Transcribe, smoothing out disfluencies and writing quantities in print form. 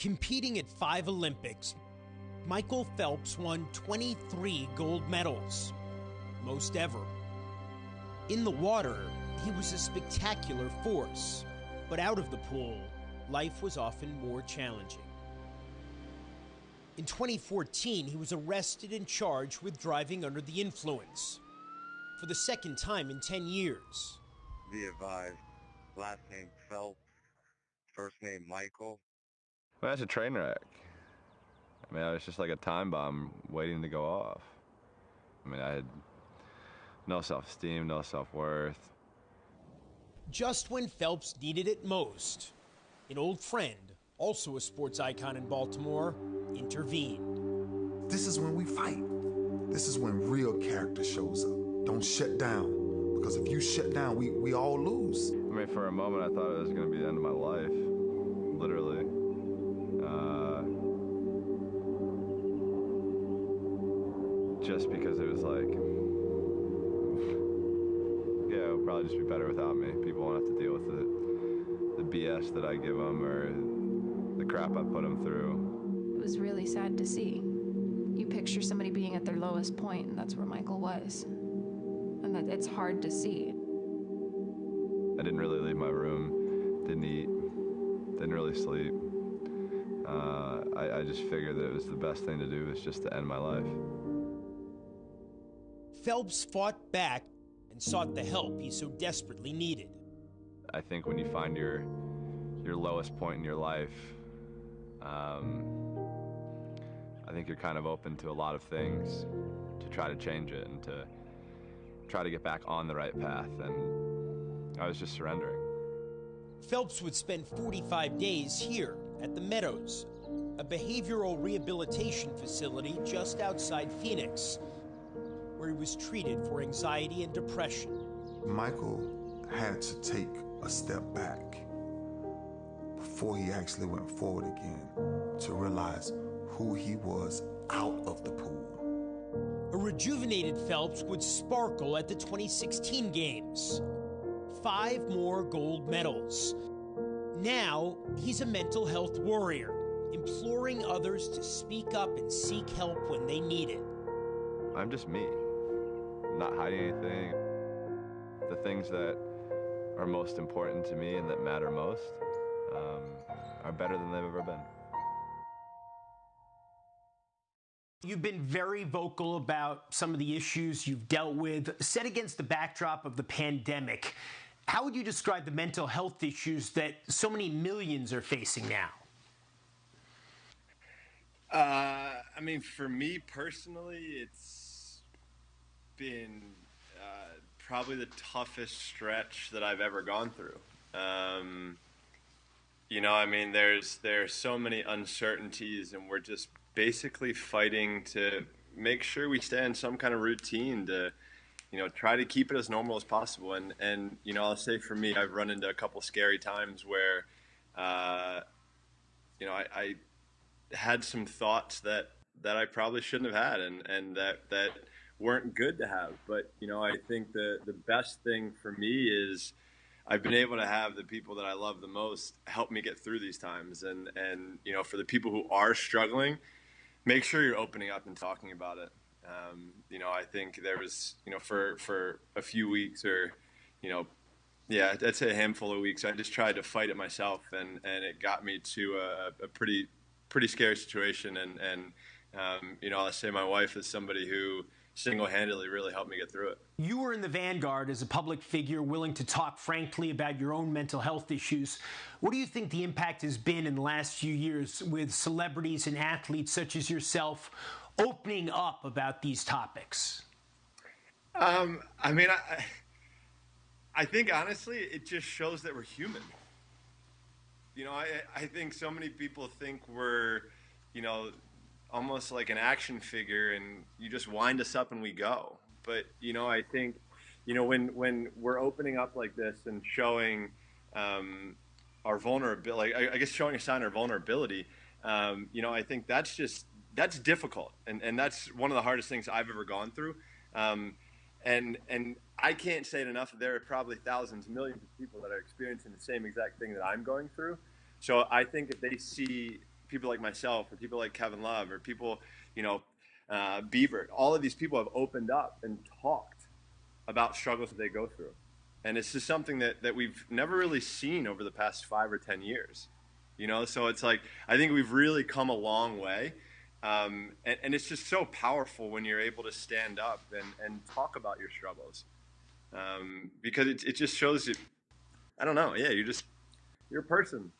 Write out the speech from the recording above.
Competing at 5 Olympics, Michael Phelps won 23 gold medals, most ever. In the water, he was a spectacular force, but out of the pool, life was often more challenging. In 2014, he was arrested and charged with driving under the influence for the second time in 10 years. Be advised, last name Phelps, first name Michael. Well, that's a train wreck. I mean, I was just like a time bomb waiting to go off. I mean, I had no self-esteem, no self-worth. Just when Phelps needed it most, an old friend, also a sports icon in Baltimore, intervened. This is when we fight. This is when real character shows up. Don't shut down, because if you shut down, we all lose. I mean, for a moment, I thought it was going to be the end of my life, literally. Just because it was like, yeah, it would probably just be better without me. People won't have to deal with the BS that I give them or the crap I put them through. It was really sad to see. You picture somebody being at their lowest point, and that's where Michael was. And that it's hard to see. I didn't really leave my room, didn't eat, didn't really sleep. I just figured that it was the best thing to do was just to end my life. Phelps fought back and sought the help he so desperately needed. I think when you find your lowest point in your life, I think you're kind of open to a lot of things to try to change it and to try to get back on the right path, and I was just surrendering. Phelps would spend 45 days here at the Meadows, a behavioral rehabilitation facility just outside Phoenix, where he was treated for anxiety and depression. Michael had to take a step back before he actually went forward again to realize who he was out of the pool. A rejuvenated Phelps would sparkle at the 2016 Games. 5 more gold medals. Now, he's a mental health warrior, imploring others to speak up and seek help when they need it. I'm just me, not hiding anything. The things that are most important to me and that matter most are better than they've ever been. You've been very vocal about some of the issues you've dealt with, set against the backdrop of the pandemic. How would you describe the mental health issues that so many millions are facing now? I mean, for me personally, it's been probably the toughest stretch that I've ever gone through. You know, I mean, there's so many uncertainties, and we're just basically fighting to make sure we stay in some kind of routine to, you know, try to keep it as normal as possible. And you know, I'll say for me, I've run into a couple scary times where, you know, I had some thoughts that I probably shouldn't have had and that weren't good to have. But, you know, I think the best thing for me is I've been able to have the people that I love the most help me get through these times. And you know, for the people who are struggling, make sure you're opening up and talking about it. You know, I think there was, you know, for a few weeks or, you know, yeah, I'd say a handful of weeks, I just tried to fight it myself, and it got me to a pretty scary situation. And you know, I'll say my wife is somebody who single-handedly really helped me get through it. You were in the vanguard as a public figure, willing to talk frankly about your own mental health issues. What do you think the impact has been in the last few years with celebrities and athletes such as yourself opening up about these topics? I mean, I think honestly, it just shows that we're human. You know, I think so many people think we're, you know, almost like an action figure, and you just wind us up and we go. But, you know, I think, you know, when we're opening up like this and showing our vulnerability, I guess showing a sign of vulnerability, you know, I think that's difficult. And that's one of the hardest things I've ever gone through. And I can't say it enough. There are probably thousands, millions of people that are experiencing the same exact thing that I'm going through. So I think if they see people like myself or people like Kevin Love or people, Biebert, all of these people have opened up and talked about struggles that they go through. And it's just something that we've never really seen over the past 5 or 10 years, So it's like, I think we've really come a long way. And it's just so powerful when you're able to stand up and talk about your struggles. Because it just shows you, I don't know. Yeah, you're a person.